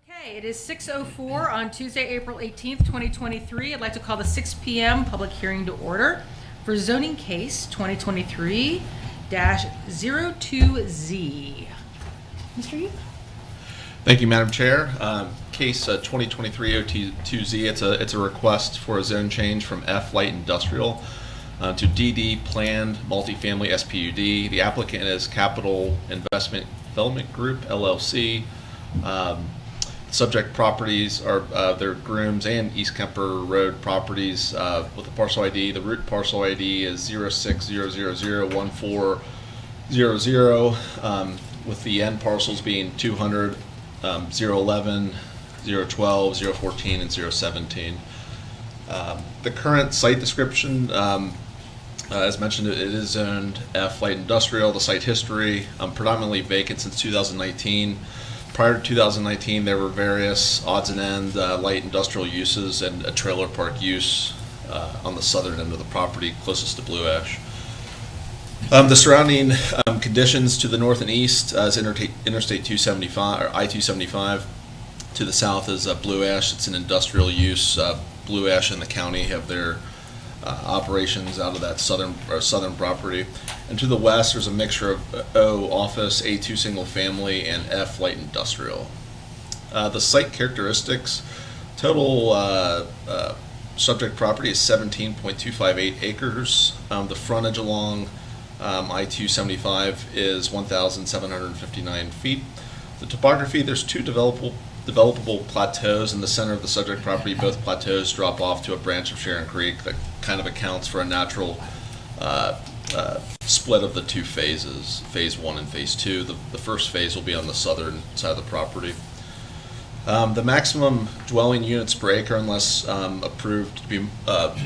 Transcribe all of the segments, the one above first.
Okay, it is 6:04 on Tuesday, April 18th, 2023. I'd like to call the 6 p.m. public hearing to order for zoning case 2023-02Z. Mr. Yu? Thank you, Madam Chair. Case 2023-02Z, it's a request for a zone change from F light industrial to DD planned multifamily SPUD. The applicant is Capital Investment Development Group, LLC. Subject properties are their Grooms and East Kemper Road properties with the parcel ID. The root parcel ID is 06001400, with the end parcels being 200, 011, 012, 014, and 017. The current site description, as mentioned, it is zoned F light industrial. The site history, predominantly vacant since 2019. Prior to 2019, there were various odds and ends light industrial uses and a trailer park use on the southern end of the property closest to Blue Ash. The surrounding conditions to the north and east is Interstate 275 or I-275. To the south is Blue Ash. It's an industrial use. Blue Ash and the county have their operations out of that southern property. And to the west, there's a mixture of O office, A2 single family, and F light industrial. The site characteristics: total subject property is 17.258 acres. The frontage along I-275 is 1,759 feet. The topography: there's two developable plateaus in the center of the subject property. Both plateaus drop off to a branch of Sharon Creek that kind of accounts for a natural split of the two phases, phase one and phase two. The first phase will be on the southern side of the property. The maximum dwelling units per acre, unless approved to be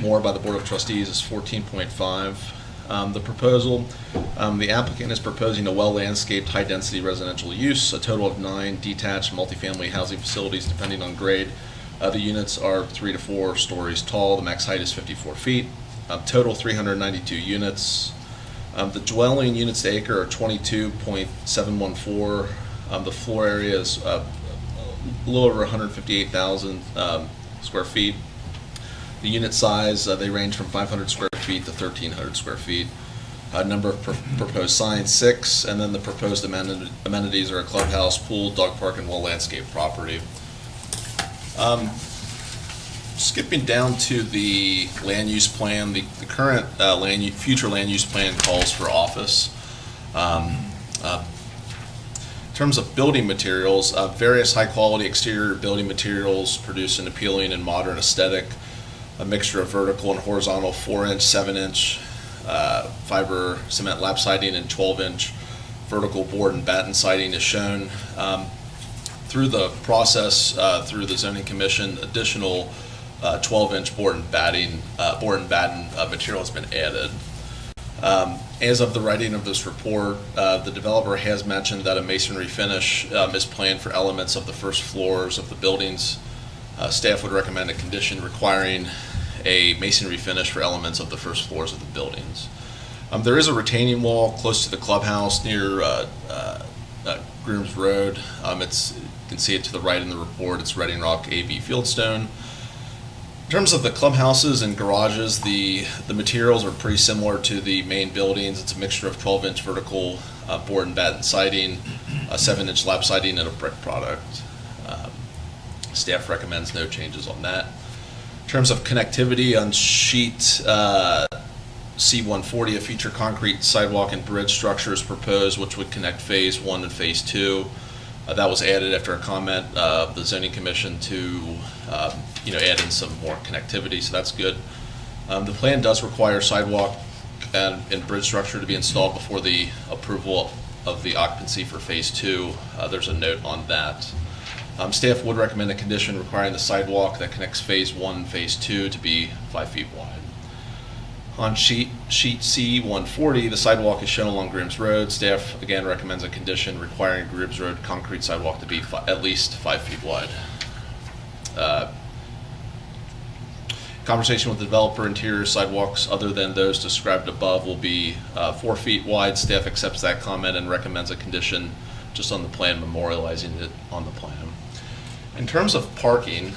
more by the Board of Trustees, is 14.5. The proposal, the applicant is proposing a well-landscaped, high-density residential use, a total of 9 detached multifamily housing facilities depending on grade. The units are 3 to 4 stories tall. The max height is 54 feet. Total 392 units. The dwelling units to acre are 22.714. The floor area is a little over 158,000 square feet. The unit size, they range from 500 square feet to 1,300 square feet. Number of proposed signs, 6, and then the proposed amenities are a clubhouse, pool, dog park, and well-landscaped property. Skipping down to the land use plan, the current future land use plan calls for office. In terms of building materials, various high-quality exterior building materials produce an appealing and modern aesthetic. A mixture of vertical and horizontal 4-inch, 7-inch fiber cement lap siding and 12-inch vertical board and batten siding is shown. Through the process, through the zoning commission, additional 12-inch board and batten material has been added. As of the writing of this report, the developer has mentioned that a masonry finish is planned for elements of the first floors of the buildings. Staff would recommend a condition requiring a masonry finish for elements of the first floors of the buildings. There is a retaining wall close to the clubhouse near Grooms Road. You can see it to the right in the report. It's Reading Rock AB Fieldstone. In terms of the clubhouses and garages, the materials are pretty similar to the main buildings. It's a mixture of 12-inch vertical board and batten siding, a 7-inch lap siding, and a brick product. Staff recommends no changes on that. In terms of connectivity, on sheet C140, a future concrete sidewalk and bridge structure is proposed, which would connect phase 1 and phase 2. That was added after a comment of the zoning commission to add in some more connectivity, so that's good. The plan does require sidewalk and bridge structure to be installed before the approval of the occupancy for phase 2. There's a note on that. Staff would recommend a condition requiring the sidewalk that connects phase 1 and phase 2 to be 5 feet wide. On sheet C140, the sidewalk is shown along Grooms Road. Staff again recommends a condition requiring Grooms Road concrete sidewalk to be at least 5 feet wide. Conversation with the developer: interior sidewalks other than those described above will be 4 feet wide. Staff accepts that comment and recommends a condition just on the plan, memorializing it on the plan. In terms of parking,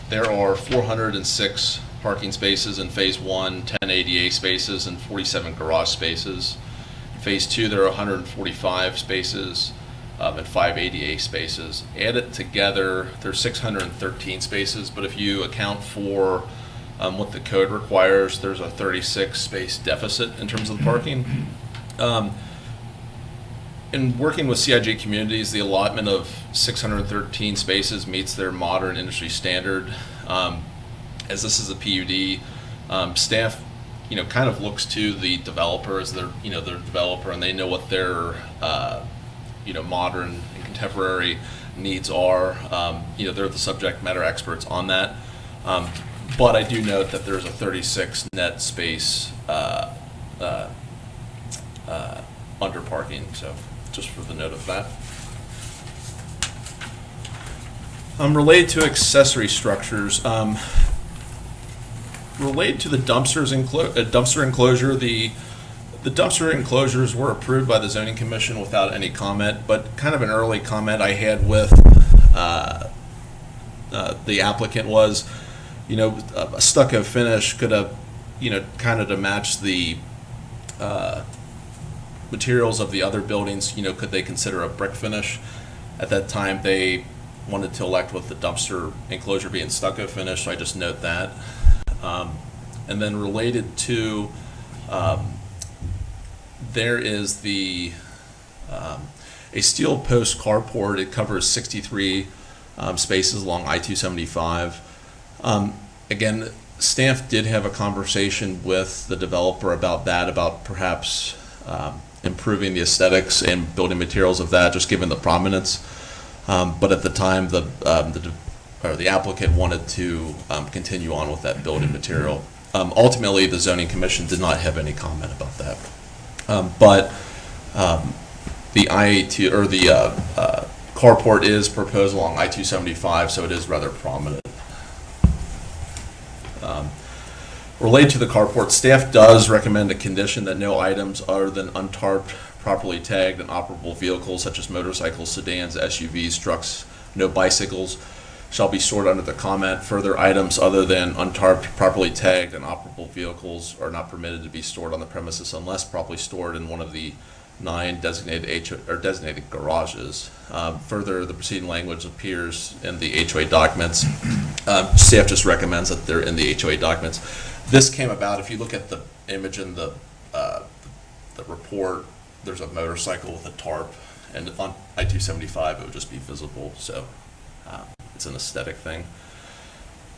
there are 406 parking spaces in Phase 1, 10 ADA spaces, and 47 garage spaces. In Phase 2, there are 145 spaces and 5 ADA spaces. Added together, there's 613 spaces, but if you account for what the code requires, there's a 36 space deficit in terms of the parking. In working with CIG communities, the allotment of 613 spaces meets their modern industry standard. As this is a PUD, staff, kind of looks to the developer as their developer, and they know what their, modern and contemporary needs are. They're the subject matter experts on that. But I do note that there's a 36 net space under parking, so just for the note of that. Related to accessory structures, related to the dumpster enclosure, the dumpster enclosures were approved by the zoning commission without any comment, but kind of an early comment I had with the applicant was, a stucco finish could have, kind of to match the materials of the other buildings, could they consider a brick finish? At that time, they wanted to elect with the dumpster enclosure being stucco finish, so I just note that. And then related to, there is a steel post carport. It covers 63 spaces along I-275. Again, staff did have a conversation with the developer about that, about perhaps improving the aesthetics and building materials of that, just given the prominence. But at the time, the applicant wanted to continue on with that building material. Ultimately, the zoning commission did not have any comment about that. But the carport is proposed along I-275, so it is rather prominent. Related to the carport, staff does recommend a condition that no items other than untarped, properly tagged, and operable vehicles such as motorcycles, sedans, SUVs, trucks, no bicycles, shall be stored under the comment. Further, items other than untarped, properly tagged, and operable vehicles are not permitted to be stored on the premises unless properly stored in one of the 9 designated garages. Further, the preceding language appears in the HOA documents. Staff just recommends that they're in the HOA documents. This came about, if you look at the image in the report, there's a motorcycle with a tarp, and on I-275 it would just be visible, so it's an aesthetic thing.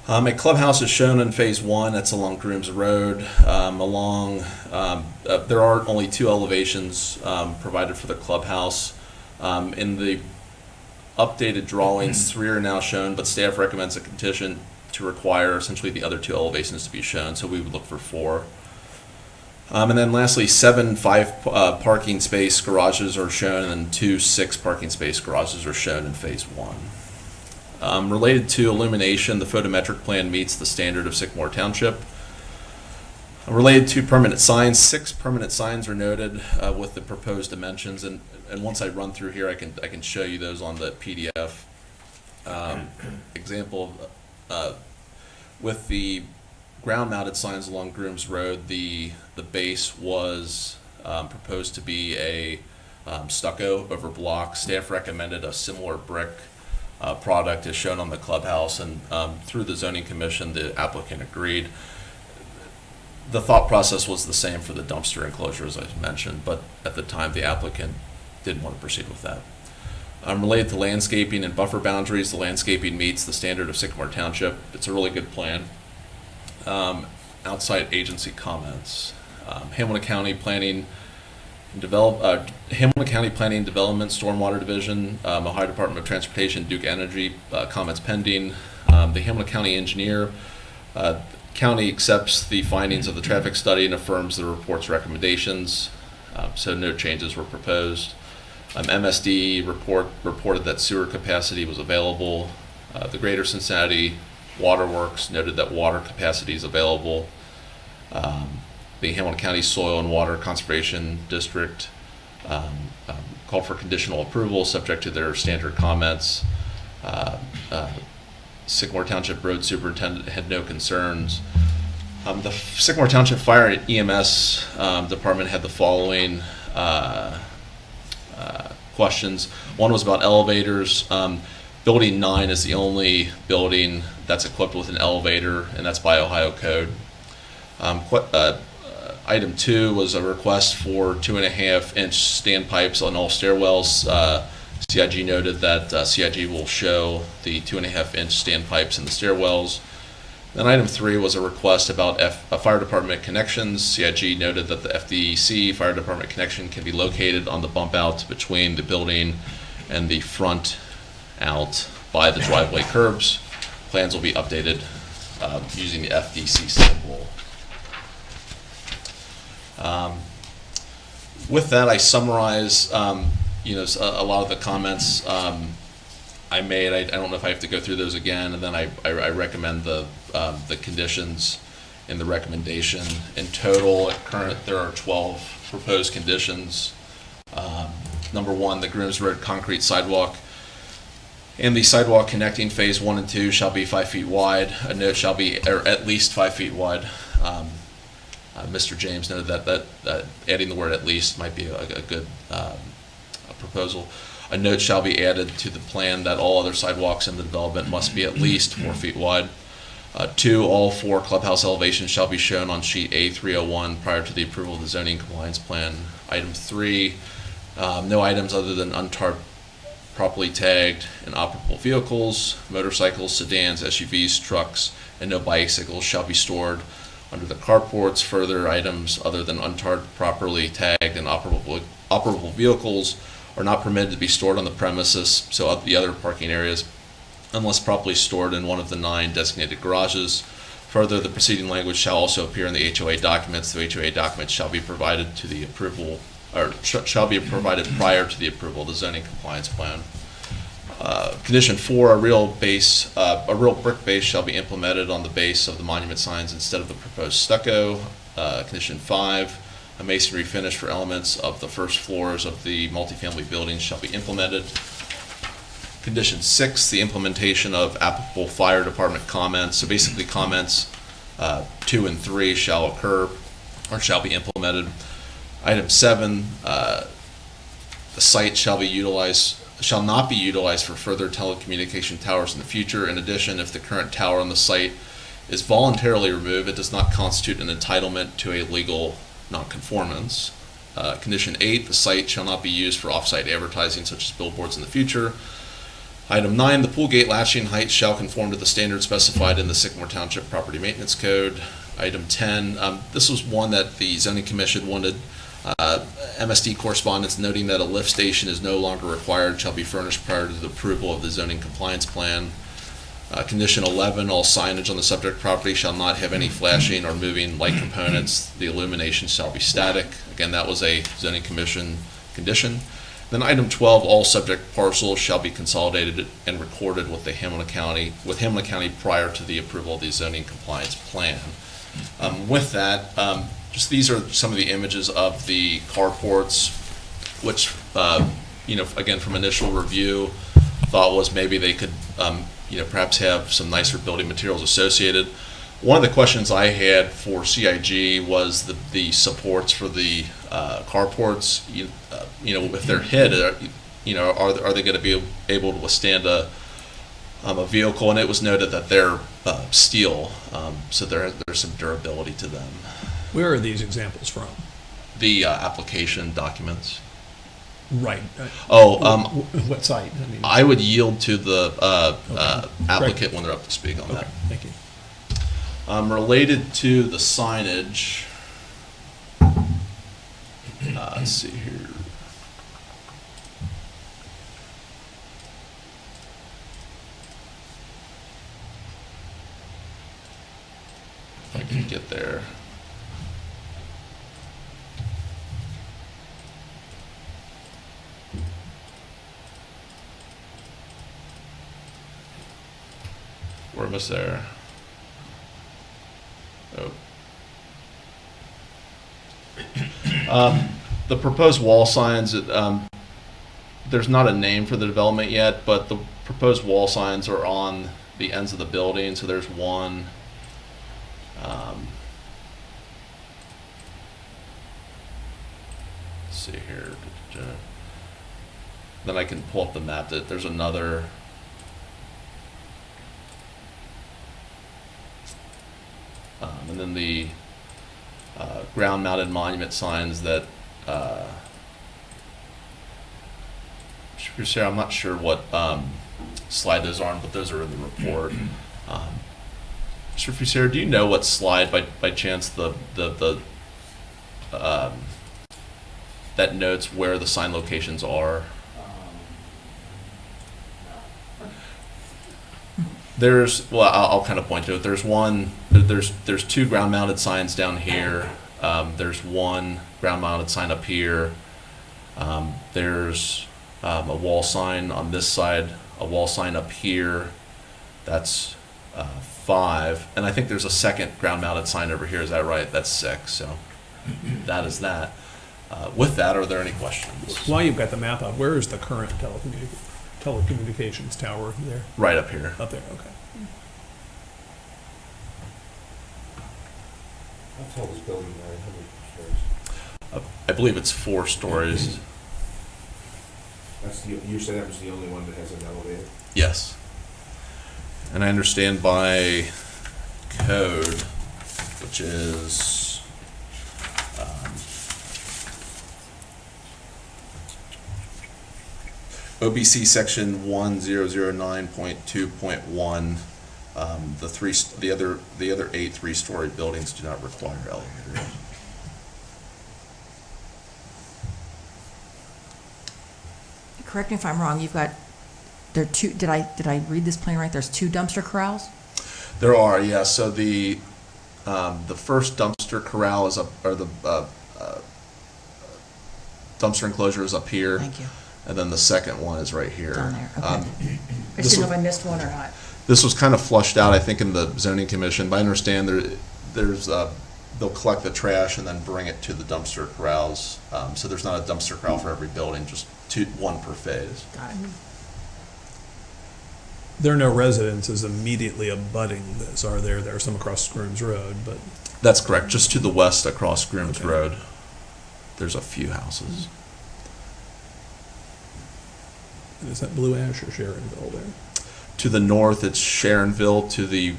A clubhouse is shown in Phase 1. That's along Grooms Road. There are only 2 elevations provided for the clubhouse. In the updated drawings, 3 are now shown, but staff recommends a condition to require essentially the other 2 elevations to be shown, so we would look for 4. And then lastly, 7 5 parking space garages are shown, and 2 6 parking space garages are shown in Phase 1. Related to illumination, the photometric plan meets the standard of Sycamore Township. Related to permanent signs, 6 permanent signs are noted with the proposed dimensions, and once I run through here, I can show you those on the PDF. Example, with the ground-mounted signs along Grooms Road, the base was proposed to be a stucco over block. Staff recommended a similar brick product as shown on the clubhouse, and through the zoning commission, the applicant agreed. The thought process was the same for the dumpster enclosure, as I mentioned, but at the time, the applicant didn't want to proceed with that. Related to landscaping and buffer boundaries, the landscaping meets the standard of Sycamore Township. It's a really good plan. Outside agency comments. Hamilton County Planning and Development, Stormwater Division, Ohio Department of Transportation, Duke Energy, comments pending. The Hamilton County Engineer, county accepts the findings of the traffic study and affirms the report's recommendations, so no changes were proposed. MSD reported that sewer capacity was available. The Greater Cincinnati Waterworks noted that water capacity is available. The Hamilton County Soil and Water Conservation District called for conditional approval subject to their standard comments. Sycamore Township Road Superintendent had no concerns. The Sycamore Township Fire and EMS Department had the following questions. One was about elevators. Building 9 is the only building that's equipped with an elevator, and that's by Ohio code. Item 2 was a request for 2.5-inch standpipes on all stairwells. CIG noted that CIG will show the 2.5-inch standpipes in the stairwells. Then item 3 was a request about fire department connections. CIG noted that the FDC fire department connection can be located on the bump out between the building and the front out by the driveway curbs. Plans will be updated using the FDC symbol. With that, I summarize a lot of the comments I made. I don't know if I have to go through those again, and then I recommend the conditions in the recommendation. In total, at current, there are 12 proposed conditions. Number 1, the Grooms Road concrete sidewalk and the sidewalk connecting phase 1 and 2 shall be 5 feet wide. A note shall be at least 5 feet wide. Mr. James noted that adding the word "at least" might be a good proposal. A note shall be added to the plan that all other sidewalks in the development must be at least 4 feet wide. 2, all 4 clubhouse elevations shall be shown on sheet A301 prior to the approval of the zoning compliance plan. Item 3, no items other than untarred, properly tagged, and operable vehicles, motorcycles, sedans, SUVs, trucks, and no bicycles shall be stored under the carports. Further, items other than untarred, properly tagged, and operable vehicles are not permitted to be stored on the premises, so the other parking areas, unless properly stored in one of the 9 designated garages. Further, the preceding language shall also appear in the HOA documents. The HOA documents shall be provided to the approval, or shall be provided prior to the approval of the zoning compliance plan. Condition 4, a real brick base shall be implemented on the base of the monument signs instead of the proposed stucco. Condition 5, a masonry finish for elements of the first floors of the multifamily buildings shall be implemented. Condition 6, the implementation of applicable fire department comments. So basically comments 2 and 3 shall occur or shall be implemented. Item 7, the site shall not be utilized for further telecommunication towers in the future. In addition, if the current tower on the site is voluntarily removed, it does not constitute an entitlement to a legal nonconformance. Condition 8, the site shall not be used for off-site advertising such as billboards in the future. Item 9, the pool gate latching height shall conform to the standards specified in the Sycamore Township Property Maintenance Code. Item 10, this was one that the Zoning Commission wanted MSD correspondence noting that a lift station is no longer required shall be furnished prior to the approval of the zoning compliance plan. Condition 11, all signage on the subject property shall not have any flashing or moving light components. The illumination shall be static. Again, that was a zoning commission condition. Then item 12, all subject parcels shall be consolidated and recorded with Hamilton County prior to the approval of the zoning compliance plan. With that, just these are some of the images of the carports, which, again, from initial review, thought was maybe they could, perhaps have some nicer building materials associated. One of the questions I had for CIG was the supports for the carports. If they're hit, are they going to be able to withstand a vehicle? And it was noted that they're steel, so there's some durability to them. Where are these examples from? The application documents. Right. What site? I would yield to the Okay. applicant when they're up to speak on that. Thank you. Related to the signage, let's see here. If I can get there. We're almost there. Oh. The proposed wall signs, there's not a name for the development yet, but the proposed wall signs are on the ends of the building. So there's one. Let's see here. Then I can pull up the map. That there's another. And then the ground-mounted monument signs that. Sarah, I'm not sure what slide those are on, but those are in the report. Mr. Sarah, do you know what slide by chance that notes where the sign locations are? I'll kind of point to it. There's one. There's two ground-mounted signs down here. There's one ground-mounted sign up here. There's a wall sign on this side, a wall sign up here. That's 5, and I think there's a second ground-mounted sign over here. Is that right? That's 6. So that is that. With that, are there any questions? While you've got the map up, where is the current telecommunications tower there? Right up here. Up there, okay. How tall is building there? How many stories? I believe it's 4 stories. You said that was the only one that has an elevator? Yes. And I understand by code, which is OBC section 1009.2.1, the other 8 3-story buildings do not require elevators. Correct me if I'm wrong, there are 2, did I read this plan right? There's 2 dumpster corrals? There are, yeah. So the first dumpster corral is up, or the dumpster enclosure is up here. Thank you. And then the second one is right here. Down there, okay. I this just didn't know was- if I missed one or not. This was kind of flushed out, I think, in the zoning commission, but I understand there's they'll collect the trash and then bring it to the dumpster corrals. So there's not a dumpster corral for every building, just one per phase. Got it. There are no residences immediately abutting this, are there? There are some across Grooms Road, but That's correct. Just to the west across Grooms Okay. Road, there's a few houses. is that Blue Ash or Sharonville there? To the north, it's Sharonville. To the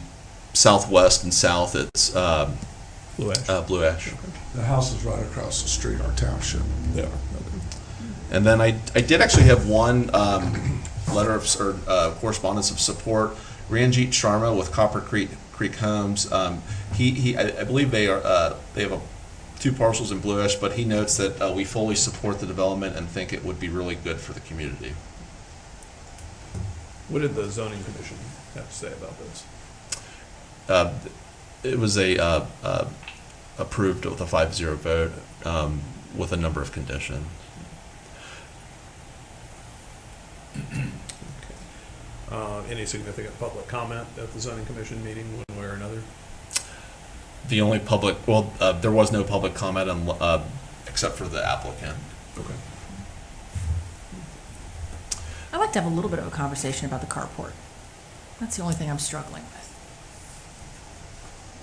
southwest and south, it's Blue Ash? Blue Ash. The house is right across the street, our township. They are, okay. And then I did actually have one letter of correspondence of support. Ranjit Sharma with Copper Creek Homes. I believe they have 2 parcels in Blue Ash, but he notes that we fully support the development and think it would be really good for the community. What did the zoning commission have to say about this? It was approved with a 5-0 vote with a number of conditions. Any significant public comment at the zoning commission meeting, one way or another? The only public, there was no public comment except for the applicant. Okay. I'd like to have a little bit of a conversation about the carport. That's the only thing I'm struggling with.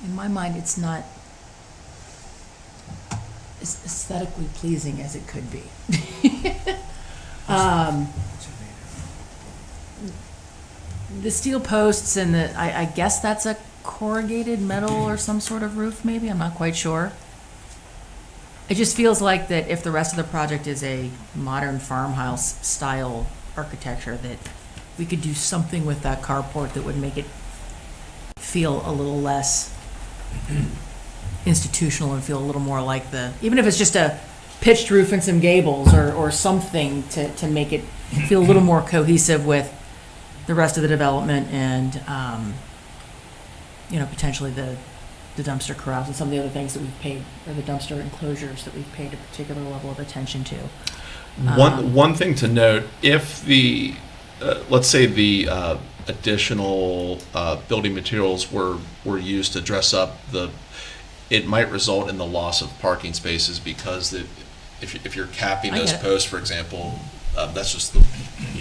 In my mind, it's not as aesthetically pleasing as it could be. The steel posts and I guess that's a corrugated metal or some sort of roof, maybe, I'm not quite sure. It just feels like that if the rest of the project is a modern farmhouse style architecture, that we could do something with that carport that would make it feel a little less institutional and feel a little more like even if it's just a pitched roof and some gables or something to make it feel a little more cohesive with the rest of the development and, potentially the dumpster corrals and some of the other things that we've paid, or the dumpster enclosures that we've paid a particular level of attention to. One thing to note, if the, let's say the additional building materials were used to dress up it might result in the loss of parking spaces because if you're capping I those get it. posts, for example, That's just the,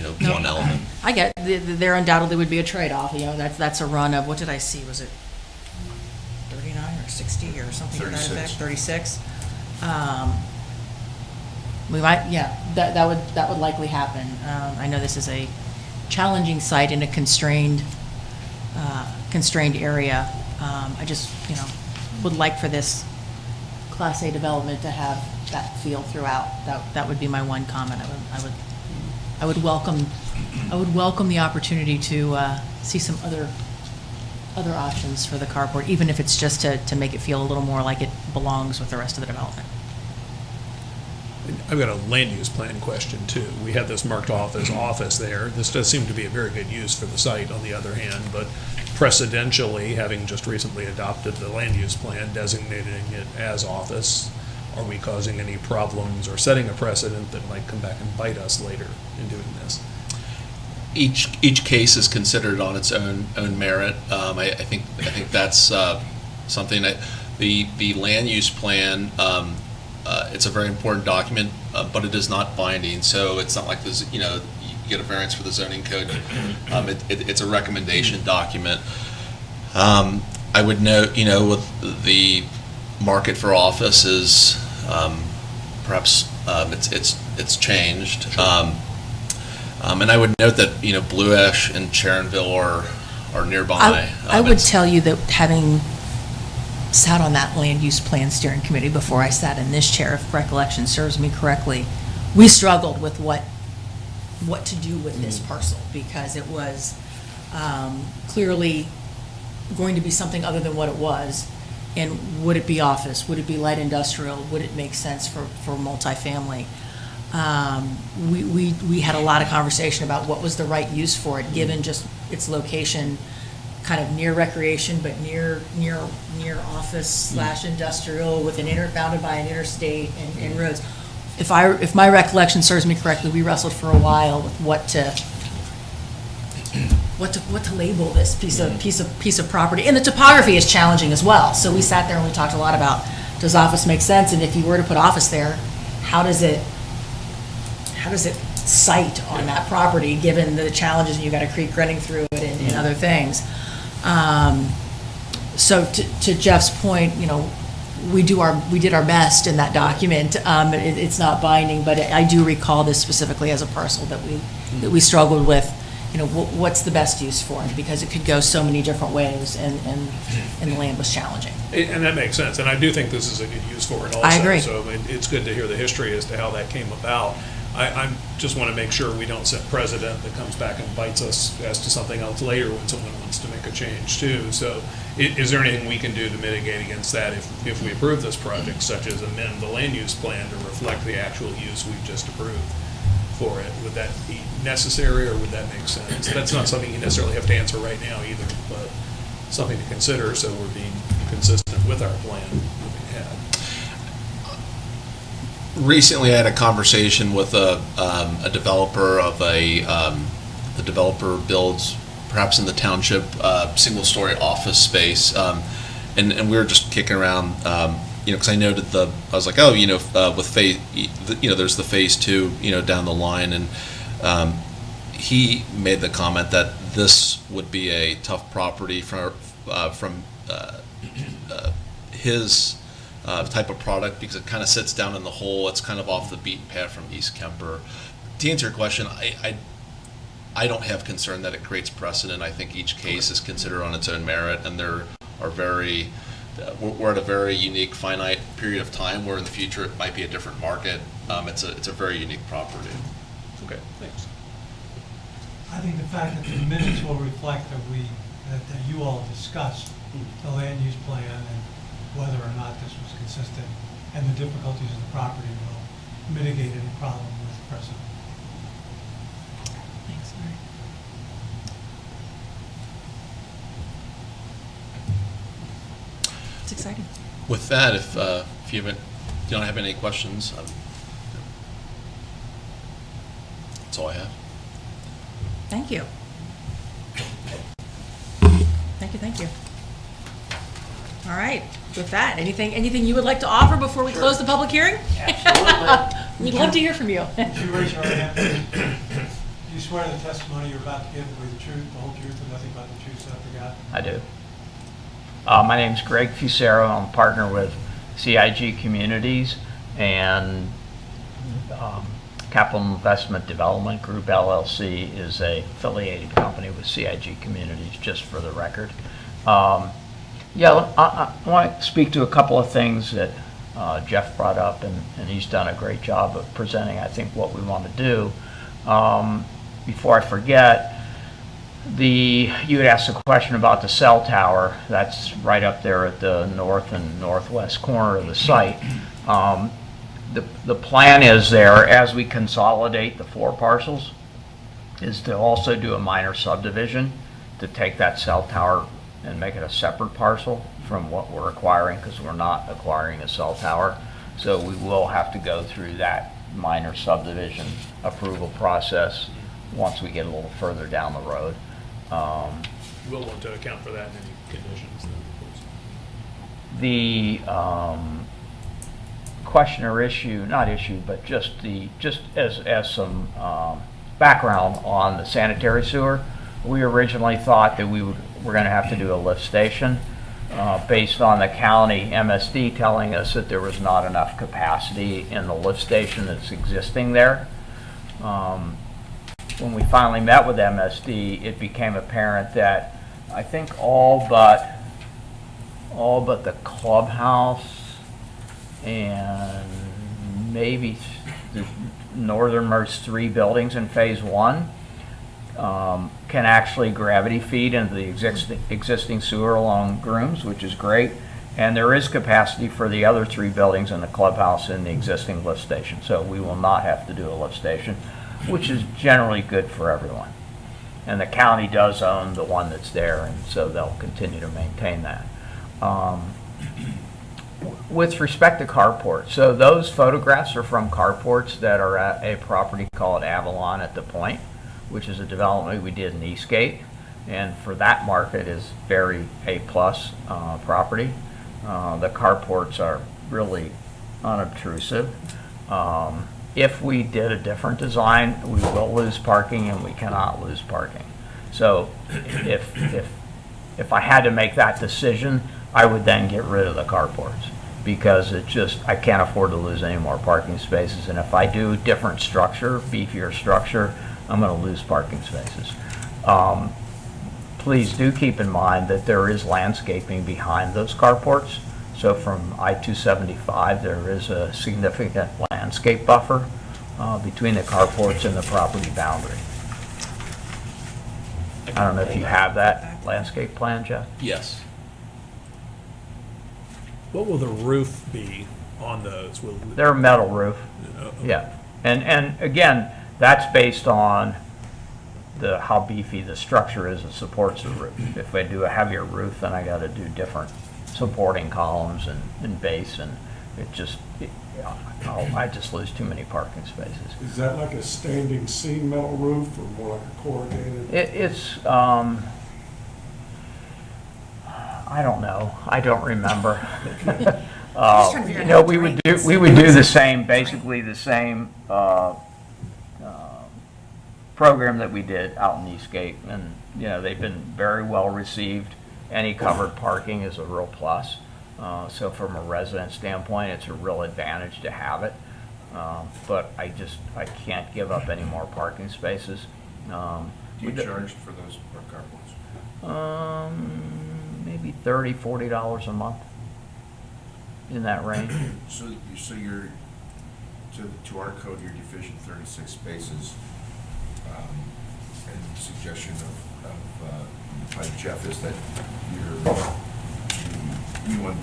No, one element. I get, there undoubtedly would be a trade-off, that's a run of, what did I see, was it 39 or 60 or something to that 36. effect, 36? We might, yeah, that would likely happen. I know this is a challenging site in a constrained area. I just, would like for this Class A development to have that feel throughout. That would be my one comment. I would welcome the opportunity to see some other options for the carport, even if it's just to make it feel a little more like it belongs with the rest of the development. I've got a land use plan question too. We had this marked off as office there. This does seem to be a very good use for the site on the other hand, but precedentially, having just recently adopted the land use plan designating it as office, are we causing any problems or setting a precedent that might come back and bite us later in doing this? Each case is considered on its own merit. I think that's something that the land use plan. It's a very important document, but it is not binding. So it's not like this. You get a variance for the zoning code. It's a recommendation document. I would note, with the market for office is perhaps it's changed. And I would note that Blue Ash and Sharonville are nearby. I would tell you that having sat on that land use plan steering committee before I sat in this chair, if recollection serves me correctly, we struggled with what to do with this parcel, because it was clearly going to be something other than what it was. And would it be office? Would it be light industrial? Would it make sense for multifamily? We had a lot of conversation about what was the right use for it, given just its location, kind of near recreation, but near office / industrial, with bounded by an interstate and roads. If my recollection serves me correctly, we wrestled for a while with what to label this piece of property, and the topography is challenging as well. So we sat there and we talked a lot about, does office make sense, and if you were to put office there, how does it site on that property, given the challenges, and you've got a creek running through it and other things. So to Jeff's point, we did our best in that document. It's not binding, but I do recall this specifically as a parcel that we struggled with. What's the best use for it, because it could go so many different ways, and the land was challenging. And that makes sense, and I do think this is a good use for it also. I agree. So it's good to hear the history as to how that came about. I just want to make sure we don't set precedent that comes back and bites us as to something else later when someone wants to make a change too. So is there anything we can do to mitigate against that if we approve this project, such as amend the land use plan to reflect the actual use we've just approved for it? Would that be necessary, or would that make sense? That's not something you necessarily have to answer right now either, but something to consider so we're being consistent with our plan moving ahead. Recently, I had a conversation with a developer of the developer builds, perhaps in the township, single-story office space, and we were just kicking around, because I noted I was like, with phase, there's the phase 2, down the line, and he made the comment that this would be a tough property from his type of product, because it kind of sits down in the hole. It's kind of off the beaten path from East Kemper. To answer your question, I don't have concern that it creates precedent. I think each case is considered on its own merit, and there are we're at a very unique, finite period of time where in the future it might be a different market. It's a very unique property. Okay, thanks. I think the fact that the minutes will reflect that that you all discussed the land use plan and whether or not this was consistent, and the difficulties of the property will mitigate any problem with the precedent. Thanks, Larry. It's exciting. With that, if you don't have any questions, that's all I have. Thank you. Thank you. All right, with that, anything you would like to offer before we close the public hearing? Absolutely. We'd love to hear from you. Would you raise your hand, please? Do you swear the testimony you're about to give will be the truth, the whole truth, and nothing but the truth, so help you God? I do. My name's Greg Fusero. I'm a partner with CIG Communities and Capital Investment Development Group LLC is a affiliated company with CIG Communities, just for the record. I want to speak to a couple of things that Jeff brought up, and he's done a great job of presenting, I think, what we want to do. Before I forget, you had asked a question about the cell tower. That's right up there at the north and northwest corner of the site. The plan is there, as we consolidate the 4 parcels, is to also do a minor subdivision to take that cell tower and make it a separate parcel from what we're acquiring, because we're not acquiring a cell tower. So we will have to go through that minor subdivision approval process once we get a little further down the road. We'll want to account for that in any conditions then, of course. The question or issue, not issue, but just as some background on the sanitary sewer, we originally thought that we're going to have to do a lift station based on the county MSD telling us that there was not enough capacity in the lift station that's existing there. When we finally met with MSD, it became apparent that I think all but the clubhouse and maybe the northernmost 3 buildings in phase 1 can actually gravity feed into the existing sewer along grooms, which is great. And there is capacity for the other 3 buildings in the clubhouse and the existing lift station. So we will not have to do a lift station, which is generally good for everyone. And the county does own the one that's there, and so they'll continue to maintain that. With respect to carports, so those photographs are from carports that are at a property called Avalon at the Point, which is a development we did in Eastgate, and for that market is very A-plus property. The carports are really unobtrusive. If we did a different design, we will lose parking, and we cannot lose parking. So if I had to make that decision, I would then get rid of the carports, because I can't afford to lose any more parking spaces. And if I do different structure, beefier structure, I'm going to lose parking spaces. Please do keep in mind that there is landscaping behind those carports. So from I-275, there is a significant landscape buffer between the carports and the property boundary. I don't know if you have that landscape plan, Jeff? Yes. What will the roof be on those? They're a metal roof. Yeah. And again, that's based on how beefy the structure is that supports the roof. If I do a heavier roof, then I got to do different supporting columns and base, and I just lose too many parking spaces. Is that like a standing seam metal roof or more like a corrugated? It's I don't know. I don't remember. We would do the same, basically the same program that we did out in Eastgate, and they've been very well received. Any covered parking is a real plus. So from a resident standpoint, it's a real advantage to have it. But I can't give up any more parking spaces. Do you charge for those carports? Maybe $30, $40 a month, in that range. So you're, to our code, you're deficient 36 spaces. And the suggestion by Jeff is that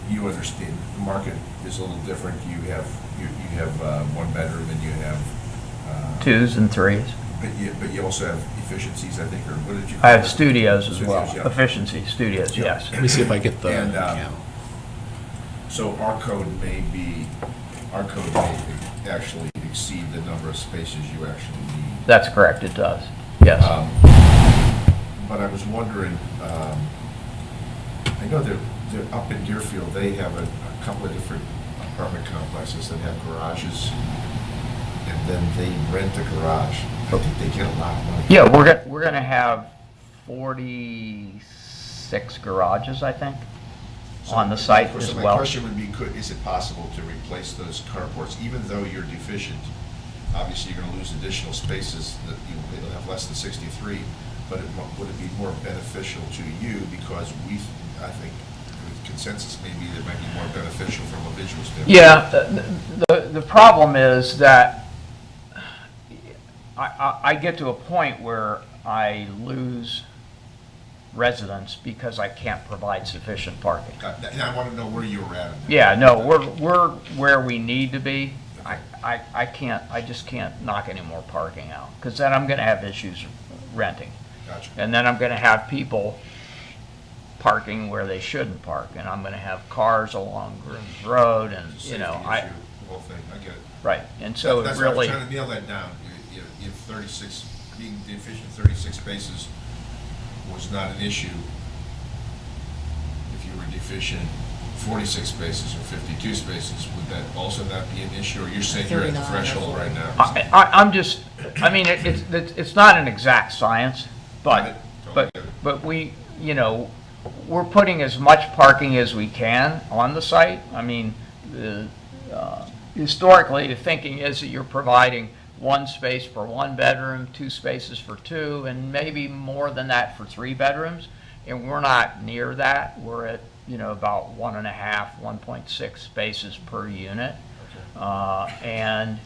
you understand the market is a little different. You have 1 bedroom and you have 2s and 3s. But you also have efficiencies, I think, or what did you? I have studios as well. Studios, yeah. Efficiency studios, yes. Let me see if I get the And count. so our code may actually exceed the number of spaces you actually need. That's correct, it does, yes. But I was wondering, I know that up in Deerfield, they have a couple of different apartment complexes that have garages. and then they rent a garage, I think they get a lot of money. Yeah, we're gonna have 46 garages, I think, on the site as My well. question would be, is it possible to replace those carports, even though you're deficient? Obviously, you're gonna lose additional spaces, that it'll have less than 63, but would it be more beneficial to you, because I think with consensus, maybe it might be more beneficial from a visual standpoint? Yeah, the problem is that I get to a point where I lose residents because I can't provide sufficient parking. And I want to know where you were at. Yeah, no, we're where we need to be. I just can't knock any more parking out, because then I'm gonna have issues renting. Gotcha. And then I'm gonna have people parking where they shouldn't park, and I'm gonna have cars along Grooms Road, and, you know, Safety issue, the whole thing, I get it. right, and so it That's why I was really, trying to nail that down. If 36, being deficient 36 spaces was not an issue, if you were deficient 46 spaces or 52 spaces, would that also not be an issue? Or you're saying you're at the 39 or threshold 40. right now? I'm just, I mean, it's not an exact science, Got it. but Totally get it. but we, you know, we're putting as much parking as we can on the site. I mean, historically, the thinking is that you're providing one space for one bedroom, 2 spaces for 2, and maybe more than that for 3 bedrooms. And we're not near that. We're at, you know, about 1.5, 1.6 spaces per unit. And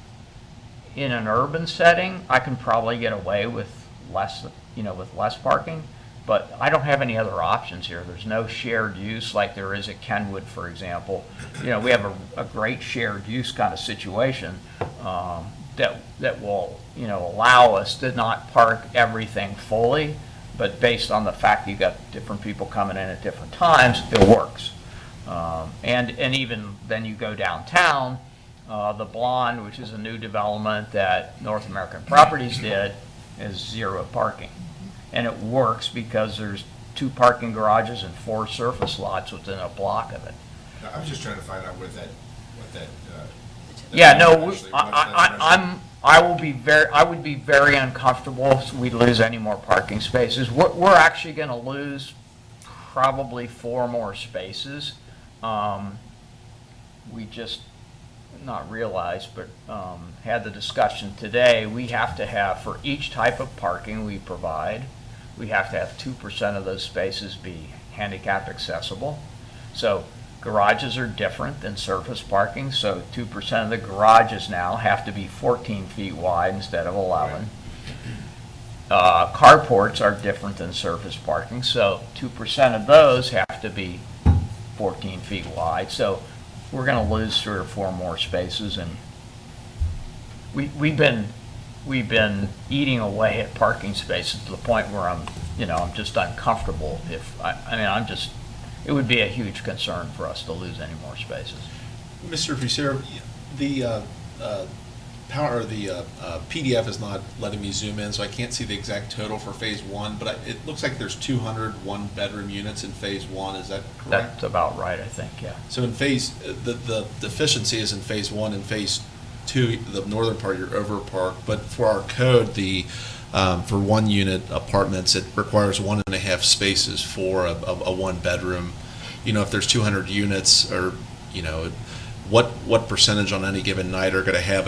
in an urban setting, I can probably get away with less, you know, with less parking. But I don't have any other options here. There's no shared use like there is at Kenwood, for example. You know, we have a great shared use kind of situation that will, you know, allow us to not park everything fully, but based on the fact you got different people coming in at different times, it works. And even then you go downtown, the Blonde, which is a new development that North American Properties did, is 0 parking. And it works because there's 2 parking garages and 4 surface lots within a block of it. I was just trying to find out what that. Yeah, no, actually, what's that I would be very uncomfortable if we lose any more parking spaces. We're actually gonna lose probably 4 more spaces. We just not realized, but had the discussion today. We have to have, for each type of parking we provide, we have to have 2% of those spaces be handicap accessible. So garages are different than surface parking, so 2% of the garages now have to be 14 feet wide instead of 11. Carports are different than surface parking, so 2% of those have to be 14 feet wide. So we're going to lose 3 or 4 more spaces, and we've been eating away at parking spaces to the point where I'm just uncomfortable. It would be a huge concern for us to lose any more spaces. Mr. Fusier, the PDF is not letting me zoom in, so I can't see the exact total for phase 1, but it looks like there's 200 one-bedroom units in phase 1. Is that correct? That's about right, I think, yeah. So in the deficiency is in phase 1 and phase 2, the northern part, you're over park, but for our code, for 1-unit apartments, it requires 1.5 spaces for a 1-bedroom. You know, if there's 200 units, or, you know, what percentage on any given night are going to have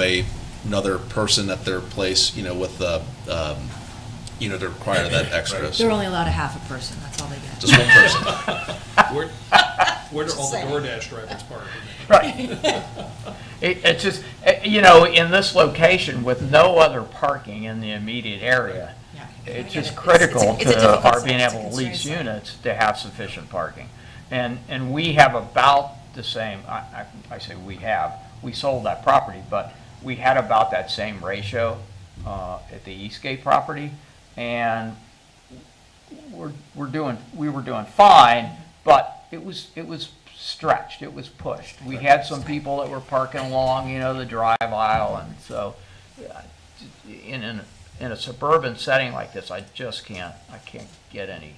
another person at their place, you know, with the, you know, to require that extra. They're only allowed a half a person, that's all they get. Just one person. Where do all the saying. DoorDash drivers park? Right. It's just, you know, in this location with no other parking in the immediate area, Yeah. it's I just get it. critical It's a to difficult our site. being It's a able to lease constrained site. units to have sufficient parking. And we have about the same, I say we sold that property, but we had about that same ratio at the Eastgate property, and we were doing fine, but it was stretched, it was pushed. We had some people that were parking along, you know, the drive aisle, and so in a suburban setting like this, I can't get any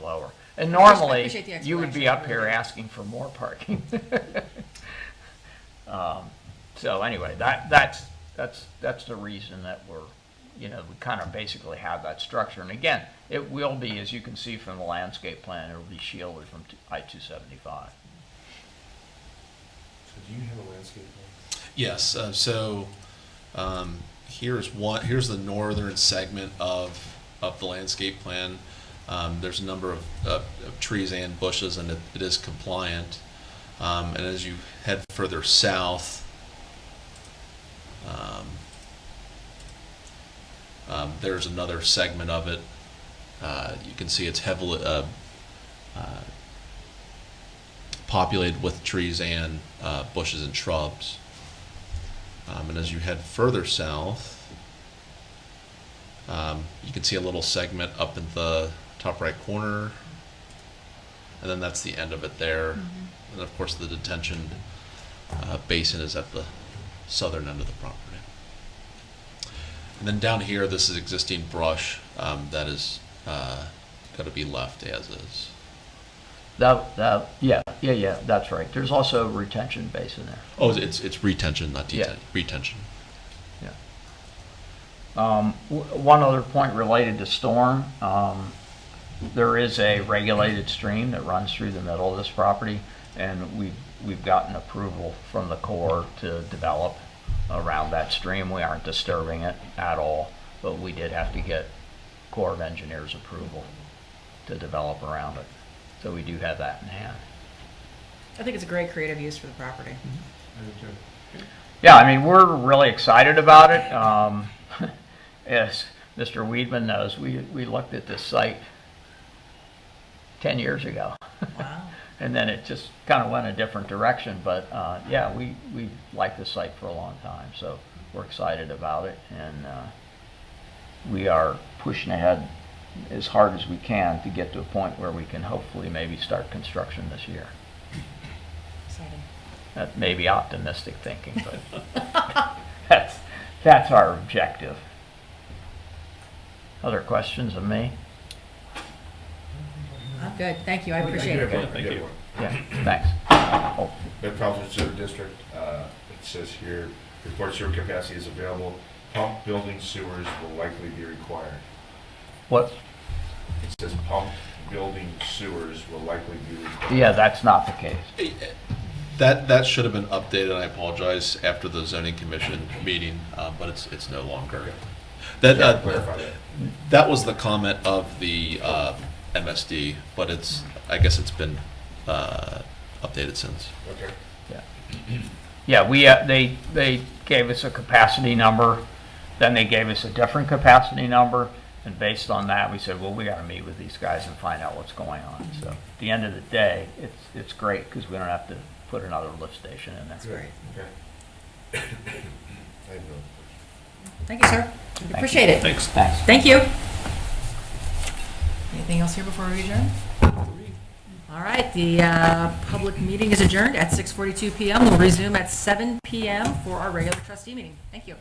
lower. And normally, appreciate the you would be explanation, up here really. asking for more parking. So anyway, that's that's the reason that we're, we kind of basically have that structure. And again, it will be, as you can see from the landscape plan, it will be shielded from I-275. So do you have a landscape plan? Yes, here's the northern segment of the landscape plan. There's a number of trees and bushes, and it is compliant. And as you head further south, there's another segment of it. You can see it's heavily populated with trees and bushes and shrubs. And as you head further south, you can see a little segment up in the top right corner, and then that's the end of it there. And of course, the detention basin is at the southern end of the property. And then down here, this is existing brush that is got to be left as is. Yeah, that's right. There's also a retention basin there. Oh, it's retention, not detention. Yeah. Retention. Yeah. One other point related to storm, there is a regulated stream that runs through the middle of this property, and we've gotten approval from the Corps to develop around that stream. We aren't disturbing it at all, but we did have to get Corps of Engineers approval to develop around it. So we do have that in hand. I think it's a great creative use for the property. I do too. Yeah, I mean, we're really excited about it. As Mr. Weedman knows, we looked at this site 10 years ago. Wow. And then it just kind of went a different direction. But yeah, we liked the site for a long time. So we're excited about it. And we are pushing ahead as hard as we can to get to a point where we can hopefully maybe start construction this year. Exciting. That may be optimistic thinking, but that's our objective. Other questions of me? Oh, good, thank you, I appreciate it. Thank you. Yeah, thanks. Oh, Metropolitan Sewer District, it says here, report sewer capacity is available. Pump building sewers will likely be required. what? It says pump building sewers will likely be required. Yeah, that's not the case. That should have been updated. I apologize after the zoning commission meeting, but it's no longer. That Clarify that. that was the comment of the MSD, but I guess it's been updated since. Okay. Yeah, they gave us a capacity number, then they gave us a different capacity number, and based on that, we said, well, we got to meet with these guys and find out what's going on. So at the end of the day, it's great because we don't have to put another lift station in there. That's great. Okay. I have no questions. Thank you, sir. Appreciate it. Thanks. Thanks. Thank you. Anything else here before we adjourn? All right, the public meeting is adjourned at 6:42 PM. We'll resume at 7 PM for our regular trustee meeting. Thank you.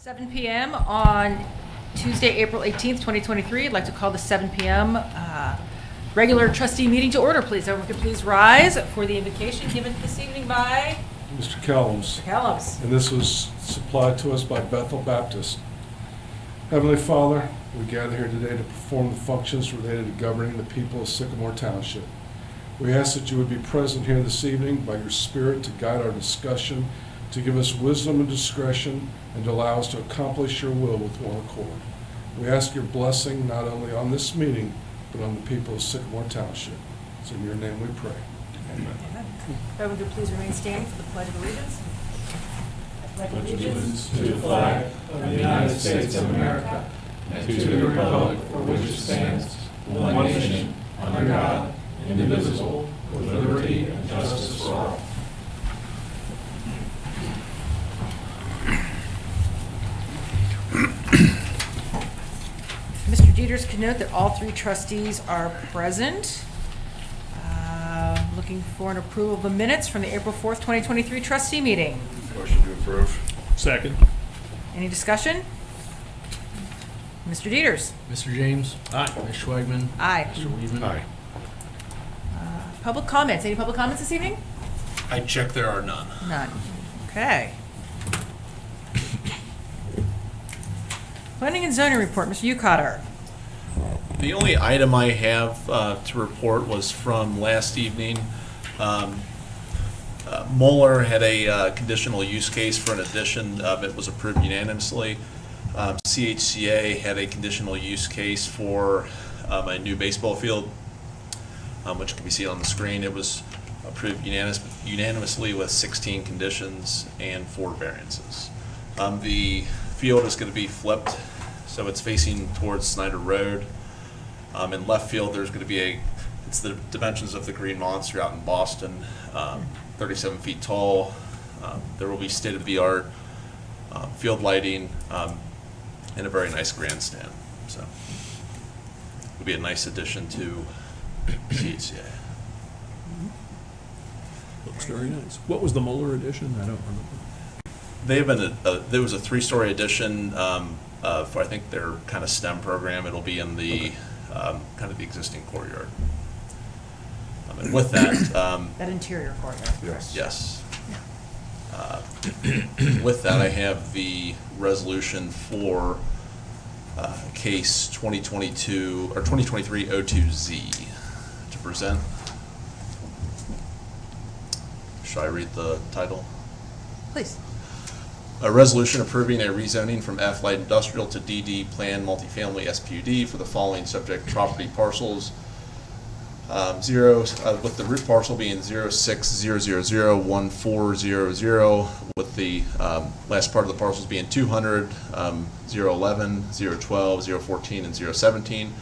7 p.m. on Tuesday, April 18th, 2023. I'd like to call the 7 p.m. Regular trustee meeting to order, please. Everyone could please rise for the invocation given this evening by Mr. Kellums. Callums. And this was supplied to us by Bethel Baptist. Heavenly Father, we gather here today to perform the functions related to governing the people of Sycamore Township. We ask that you would be present here this evening by your Spirit to guide our discussion, to give us wisdom and discretion, and to allow us to accomplish your will with one accord. We ask your blessing not only on this meeting, but on the people of Sycamore Township. It's in your name we pray. Amen. Everyone could please remain standing for the Pledge of Allegiance. Pledge allegiance to the flag of the United States of America and to the republic for which it stands, one nation, under God, indivisible, with liberty and justice for all. Mr. Dieters can note that all three trustees are present. Looking for an approval of the minutes from the April 4th, 2023 trustee meeting. Motion to approve. Second. Any discussion? Mr. Dieters. Mr. James. Aye. Ms. Schwagman. Aye. Mr. Weedman. Aye. Public comments. Any public comments this evening? I check there are none. None. Okay. Planning and zoning report, Mr. Ucotter. The only item I have to report was from last evening. Moeller had a conditional use case for an addition. It was approved unanimously. CHCA had a conditional use case for a new baseball field, which can be seen on the screen. It was approved unanimously with 16 conditions and 4 variances. The field is going to be flipped, so it's facing towards Snyder Road. In left field, there's going to be it's the dimensions of the Green Monster out in Boston, 37 feet tall. There will be state-of-the-art field lighting and a very nice grandstand. So it'll be a nice addition to CHCA. Looks very nice. What was the Moeller edition? I don't remember. They've been there was a 3-story addition for I think their kind of STEM program. It'll be in the kind of the existing courtyard. And with that, That interior courtyard. yes. With that, I have the resolution for case 2022 or 2023-02Z to present. Should I read the title? Please. A resolution approving a rezoning from F light industrial to DD plan multifamily SPUD for the following subject property parcels. With the root parcel being 060001400, with the last part of the parcels being 200, 011, 012, 014, and 017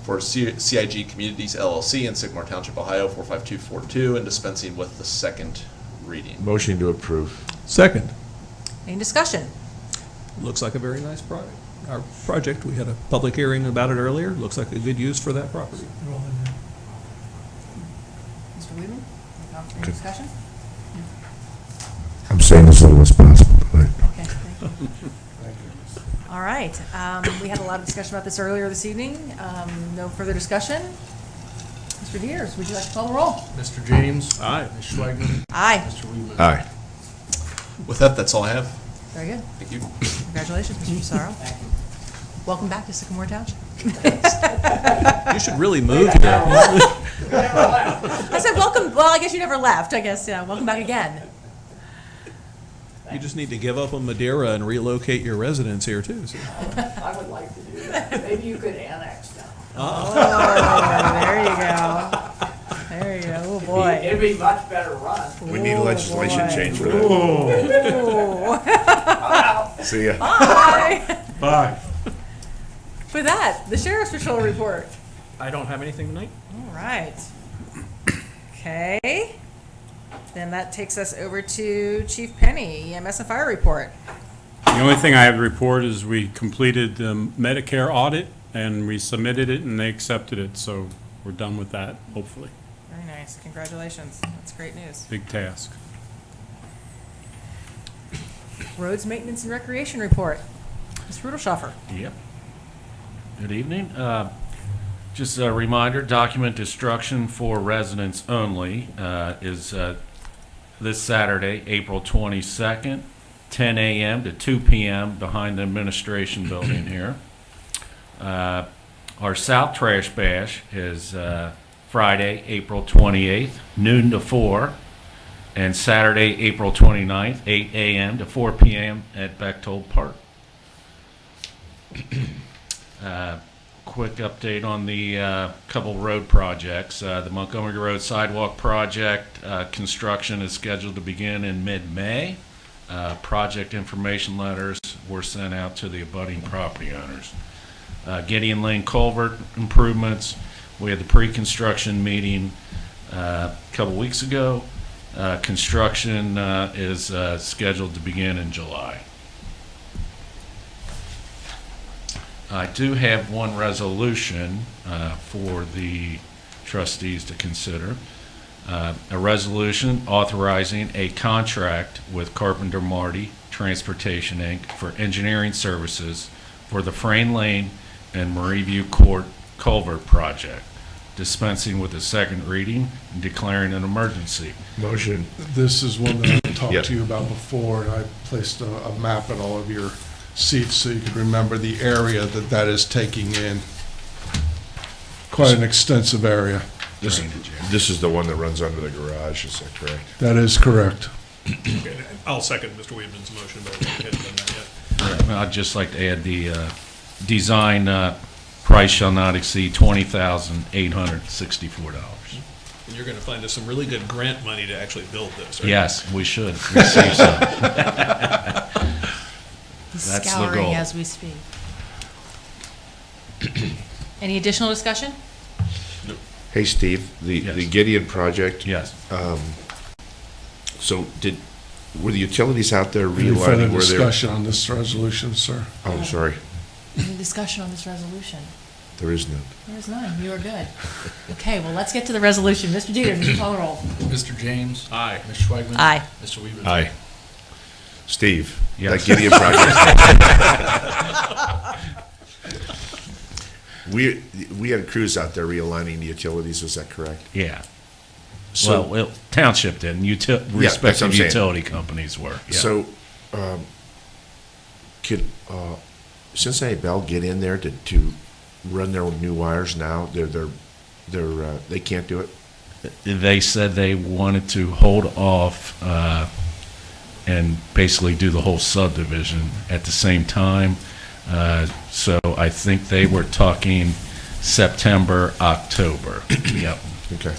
for CIG Communities LLC in Sycamore Township, Ohio 45242, and dispensing with the second reading. Motion to approve. Second. Any discussion? Looks like a very nice project. Our project, we had a public hearing about it earlier. Looks like a good use for that property. Roll in there. Mr. Weedman? Any discussion? I'm saying as little as possible. Okay, thank you. All right, we had a lot of discussion about this earlier this evening. No further discussion. Mr. Dieters, would you like to call the roll? Mr. James. Aye. Ms. Schwagman. Aye. Mr. Weedman. Aye. With that, that's all I have. Very good. Thank you. Congratulations, Mr. Pissarro. Welcome back to Sycamore Township. You should really move here. I said welcome, well, I guess you never left, I guess, yeah, welcome back again. You just need to give up on Madeira and relocate your residence here too. So. I would like to do that. Maybe you could annex now. Oh, there you go. There you go, oh boy. It'd be much better run. We need legislation boy. change for that. Ooh. See ya. Bye. Bye. With that, the Sheriff's Patrol report. I don't have anything tonight. All right. Okay. Then that takes us over to Chief Penny, EMS and Fire report. The only thing I have to report is we completed the Medicare audit and we submitted it and they accepted it, so we're done with that, hopefully. Very nice. Congratulations. That's great news. Big task. Roads maintenance and recreation report. Mr. Rudolphschaffer. Yep. Good evening. Just a reminder, document destruction for residents only is this Saturday, April 22nd, 10 a.m. to 2 p.m. behind the administration building here. Our South Trash Bash is Friday, April 28th, noon to 4, and Saturday, April 29th, 8 a.m. to 4 p.m. at Bechtold Park. Quick update on the couple road projects. The Montgomery Road Sidewalk Project construction is scheduled to begin in mid-May. Project information letters were sent out to the abutting property owners. Gideon Lane Culvert improvements. We had the pre-construction meeting a couple weeks ago. Construction is scheduled to begin in July. I do have one resolution for the trustees to consider. A resolution authorizing a contract with Carpenter Marty Transportation, Inc. for engineering services for the Frayne Lane and Marieview Court Culvert Project, dispensing with the second reading and declaring an emergency. Motion. This is one that I talked Yep. to you about before, and I placed a map at all of your seats so you could remember the area that that is taking in. Quite an extensive area. This is the one that runs under the garage, is that correct? That is correct. Okay, I'll second Mr. Weedman's motion, but we haven't done that yet. I'd just like to add the design price shall not exceed $20,864. And you're going to find us some really good grant money to actually build this, right? Yes, we should receive some. He's That's the scouring goal. as we speak. Any additional discussion? Hey, Steve, the Yes. Gideon project, Yes. so were the utilities out there Any further realigning where they're? discussion on this resolution, sir? Oh, I'm sorry, Any discussion on this resolution? there is none. There's none. You are good. Okay, well, let's get to the resolution. Mr. Dieter, would you call the roll? Mr. James? Aye. Mr. Schweigman? Aye. Mr. Weaver? Aye. Steve, Yes. that Gideon project. We had crews out there realigning the utilities, is that correct? Yeah. So- Well, Township did, and that's what I'm respective saying. utility companies were. Yeah. So, could Cincinnati Bell get in there to run their new wires now? They can't do it? They said they wanted to hold off and basically do the whole subdivision at the same time. So I think they were talking September, October. Yep. Okay.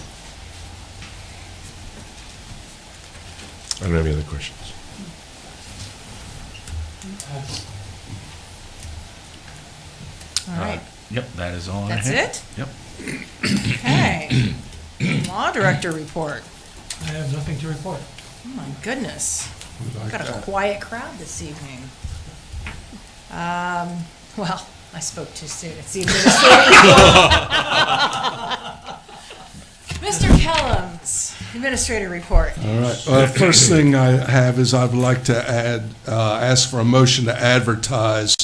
I don't have any other questions. All right. Yep, that is all I That's have. it? Yep. Okay. Law Director report. I have nothing to report. Oh, my goodness. We like Got a that. quiet crowd this evening. Well, I spoke too soon. It's the Mr. Kellum's administrator report. All right. First thing I have is I'd like to ask for a motion to advertise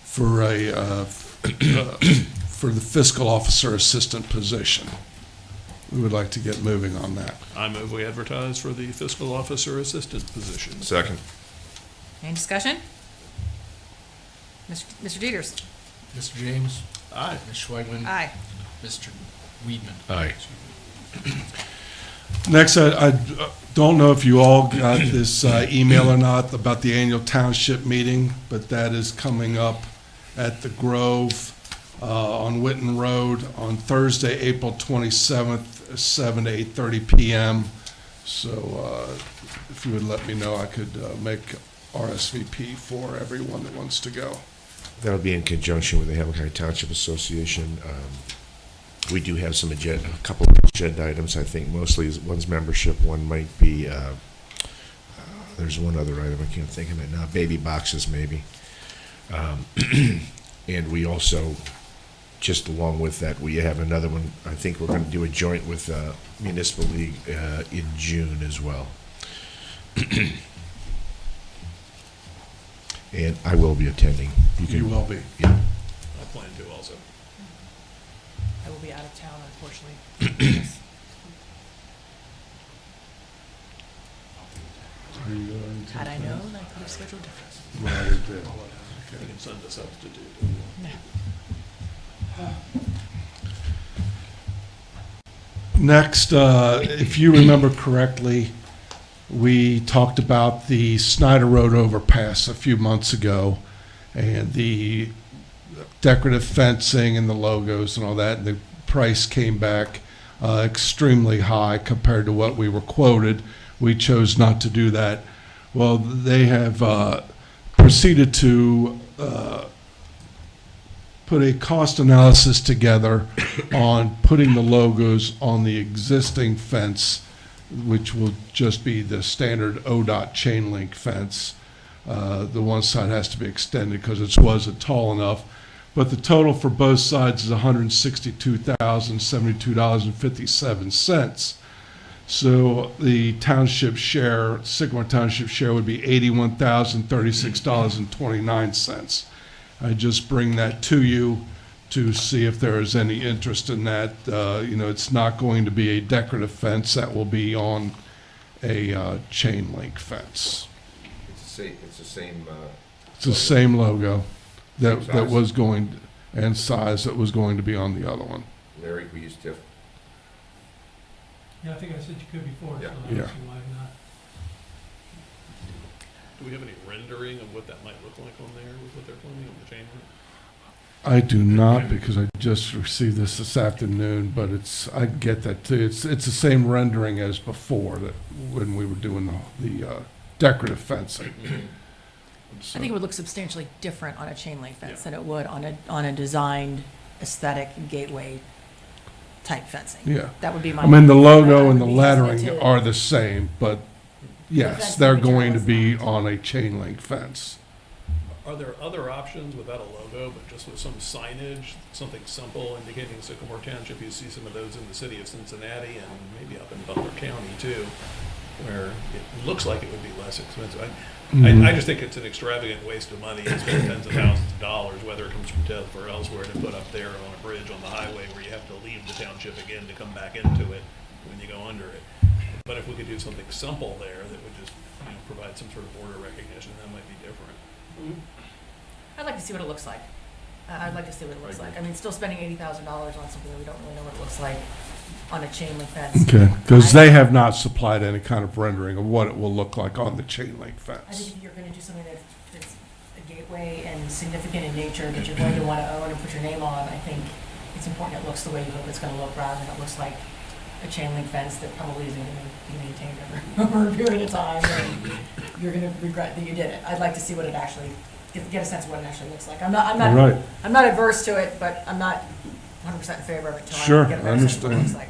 for for the fiscal officer assistant position. We would like to get moving on that. I move we advertise for the fiscal officer assistant position. Second. Any discussion? Mr. Dieters. Mr. James? Aye. Ms. Schweigman? Aye. Mr. Weedman? Aye. Next, I don't know if you all got this email or not about the annual township meeting, but that is coming up at the Grove on Witten Road on Thursday, April 27th, 7 to 8:30 p.m. So if you would let me know, I could make RSVP for everyone that wants to go. That'll be in conjunction with the Hamilton County Township Association. We do have a couple of agenda items, I think. Mostly one's membership, one might be, there's one other item, I can't think of it now, baby boxes maybe. And we also, just along with that, we have another one, I think we're going to do a joint with Municipal League in June as well. and I will be attending. You will be. Yeah. I plan to also. I will be out of town, unfortunately. Are you going to? Had I known, I could have scheduled differently. Right, it did. You can send a substitute. Next, if you remember correctly, we talked about the Snyder Road overpass a few months ago and the decorative fencing and the logos and all that. The price came back extremely high compared to what we were quoted. We chose not to do that. Well, they have proceeded to put a cost analysis together on putting the logos on the existing fence, which will just be the standard ODOT chain link fence. The one side has to be extended because it wasn't tall enough. But the total for both sides is $162,072.57. So the township share, Sycamore Township share, would be $81,036.29. I just bring that to you to see if there is any interest in that. It's not going to be a decorative fence. That will be on a chain link fence. It's the same. It's the same logo Same that size? was going, and size that was going to be on the other one. Larry, we used TIF. Yeah, I think I said you could before, so I Yeah. don't Yeah. see why not. Do we have any rendering of what that might look like on there with what they're planning on the chain link? I do not, because I just received this afternoon, but I get that too. It's the same rendering as before, that when we were doing the decorative fencing. I think it would look substantially different on a chain link fence than it would on a designed aesthetic gateway type fencing. Yeah. That would be my. I mean, the I logo would and the be lettering hesitant to- are the same, but yes, fence they're material going to is be not. on a chain link fence. Are there other options without a logo, but just with some signage, something simple indicating Sycamore Township? You see some of those in the city of Cincinnati and maybe up in Butler County too, where it looks like it would be less expensive. I just think it's an extravagant waste of money to spend tens of thousands of dollars, whether it comes from TIF or elsewhere, to put up there on a bridge on the highway where you have to leave the township again to come back into it when you go under it. But if we could do something simple there that would just provide some sort of border recognition, that might be different. I'd like to see what it looks like. I'd like to see what it looks like. I mean, still spending $80,000 on something that we don't really know what it looks like on a chain link fence. Okay, because they have not supplied any kind of rendering of what it will look like on the chain link I think fence. if you're going to do something that's a gateway and significant in nature that you're going to want to own and put your name on, I think it's important it looks the way you hope it's going to look, rather than it looks like a chain link fence that probably isn't going to be maintained over a period of time, and you're going to regret that you did it. I'd like to see what it actually, get a sense of what it actually looks like. I'm not Right. adverse to it, but I'm not 100% in favor of it until Sure, I get a I better sense of what it looks understand. like.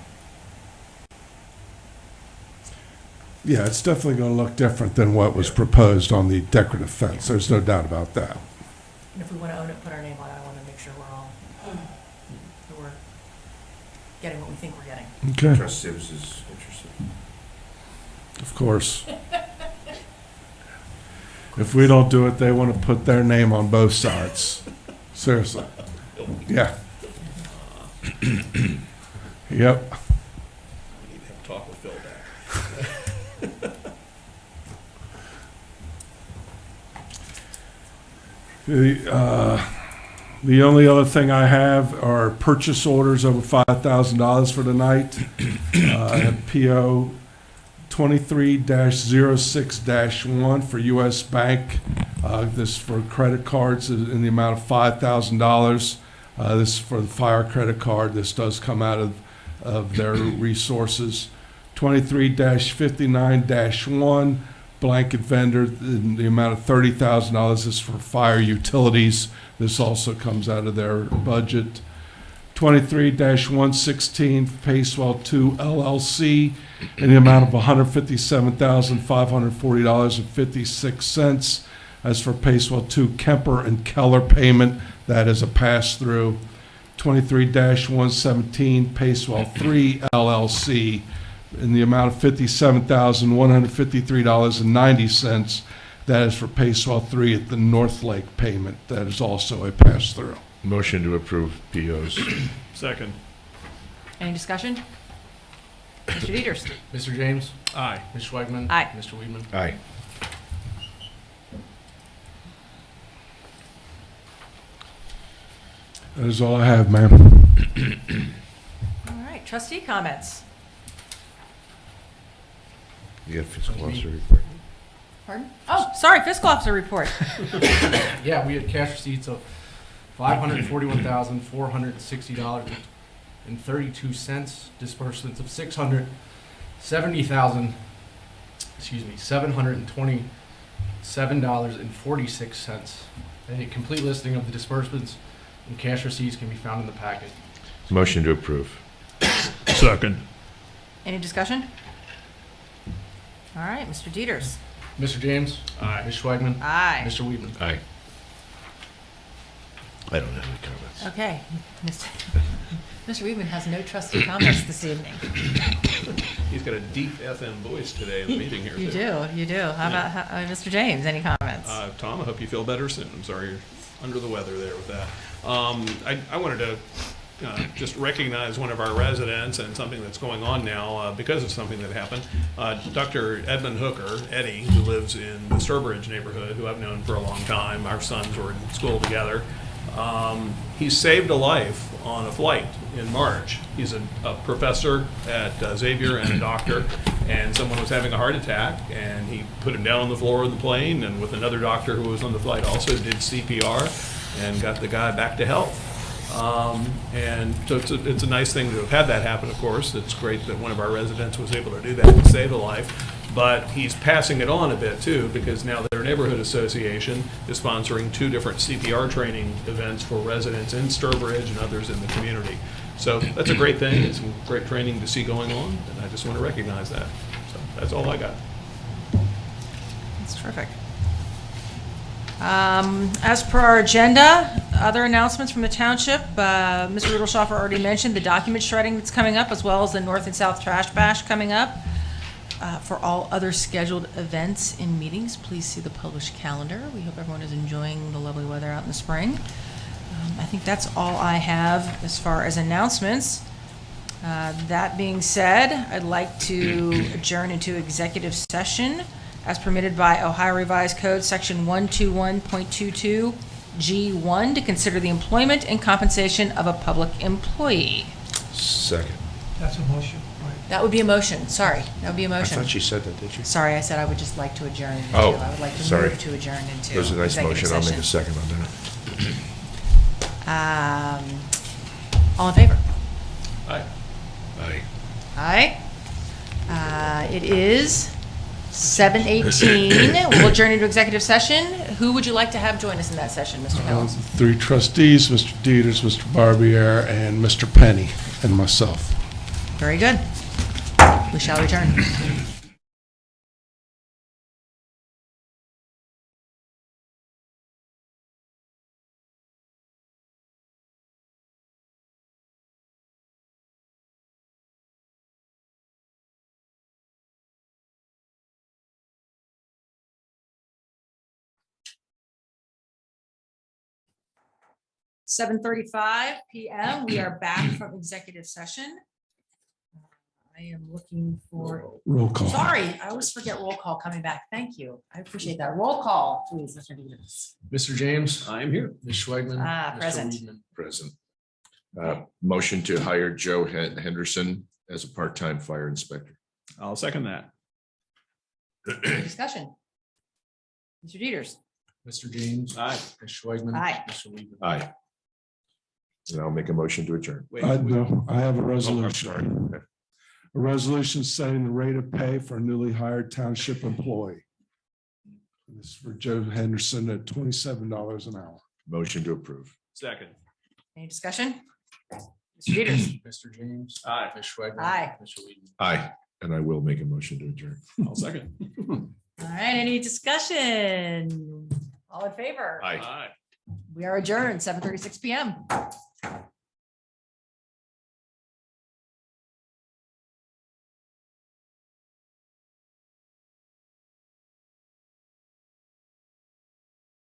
Yeah, it's definitely going to look different than what was proposed on the decorative fence. There's no doubt about that. And if we want to own it, put our name on it, I want to make sure we're all, that we're getting what we think we're getting. Okay, Trustees is interested. of course. If we don't do it, they want to put their name on both sides. Seriously. Yeah. Yep. We need to have a talk with Phil back. The only other thing I have are purchase orders over $5,000 for tonight. I have PO 23-06-1 for US Bank. This for credit cards in the amount of $5,000. This is for the fire credit card. This does come out of their resources. 23-59-1, blanket vendor, in the amount of $30,000. This is for fire utilities. This also comes out of their budget. 23-116, Pacewell 2 LLC, in the amount of $157,540.56. As for Pacewell 2 Kemper and Keller payment, that is a pass-through. 23-117, Pacewell 3 LLC, in the amount of $57,153.90. That is for pay swell 3 at the North Lake payment. That is also a pass-through. Motion to approve POs. Second. Any discussion? Mr. Dieters. Mr. James? Aye. Ms. Schwagman? Aye. Mr. Weedman? Aye. That is all I have, ma'am. All right, trustee comments. You got fiscal officer report? Pardon? Oh, sorry, fiscal officer report. Yeah, we had cash receipts of $541,460.32, disbursements of $727,727.46. A complete listing of the disbursements and cash receipts can be found in the packet. Motion to approve. Second. Any discussion? All right, Mr. Dieters. Mr. James? Aye. Ms. Schwagman? Aye. Mr. Weedman? Aye. I don't have any comments. Okay. Mr. Weedman has no trustee comments this evening. He's got a deep FM voice today in the meeting here. You do. How about Mr. James? Any comments? Tom, I hope you feel better soon. I'm sorry you're under the weather there with that. I wanted to just recognize one of our residents and something that's going on now because of something that happened. Dr. Edmund Hooker, Eddie, who lives in the Sturbridge neighborhood, who I've known for a long time. Our sons were in school together. He saved a life on a flight in March. He's a professor at Xavier and a doctor, and someone was having a heart attack, and he put him down on the floor of the plane, and with another doctor who was on the flight also did CPR and got the guy back to health. And so it's a nice thing to have had that happen, of course. It's great that one of our residents was able to do that and save a life. But he's passing it on a bit, too, because now their neighborhood association is sponsoring 2 different CPR training events for residents in Sturbridge and others in the community. So that's a great thing. It's some great training to see going on, and I just want to recognize that. So that's all I got. That's terrific. As per our agenda, other announcements from the township. Mr. Rudolphschaffer already mentioned the document shredding that's coming up, as well as the North and South Trash Bash coming up. For all other scheduled events and meetings, please see the published calendar. We hope everyone is enjoying the lovely weather out in the spring. I think that's all I have as far as announcements. That being said, I'd like to adjourn into executive session as permitted by Ohio Revised Code Section 121.22 G1 to consider the employment and compensation of a public employee. Second. That's a motion, right? That would be a motion. Sorry, that would be a I motion. thought she said that, did you? Sorry, I said I would just like to adjourn into. Oh, I would like to sorry. move to adjourn into. It was a nice executive motion. I'll make a session. second on that. All in favor? Aye. Aye. Aye. It is 7:18. We'll adjourn into executive session. Who would you like to have join us in that session, Mr. Hills? 3 trustees, Mr. Dieters, Mr. Barbier, and Mr. Penny, and myself. Very good. We shall return. (7:35 p.m.) We are back from executive session. I am looking for. Roll call. Sorry, I always forget roll call coming back. Thank you. I appreciate that. Roll call, please, Mr. Dieters. Mr. James? I am here. Ms. Schwagman? Mr. Present. Weedman? Present. Motion to hire Joe Henderson as a part-time fire inspector. I'll second that. Any discussion? Mr. Dieters. Mr. James? Aye. Ms. Schwagman? Aye. Mr. Weedman? Aye. And I'll make a motion to adjourn. Wait, No, I have a Oh, I'm resolution. sorry. Okay. A resolution setting the rate of pay for a newly hired township employee. This is for Joe Henderson at $27 an hour. Motion to approve. Second. Any discussion? Mr. Dieters. Mr. James? Aye. Ms. Schwagman? Aye. Mr. Weedman? Aye. And I will make a motion to adjourn. I'll second. All right, any discussion? All in favor? Aye. Aye. We are adjourned, 7:36 p.m.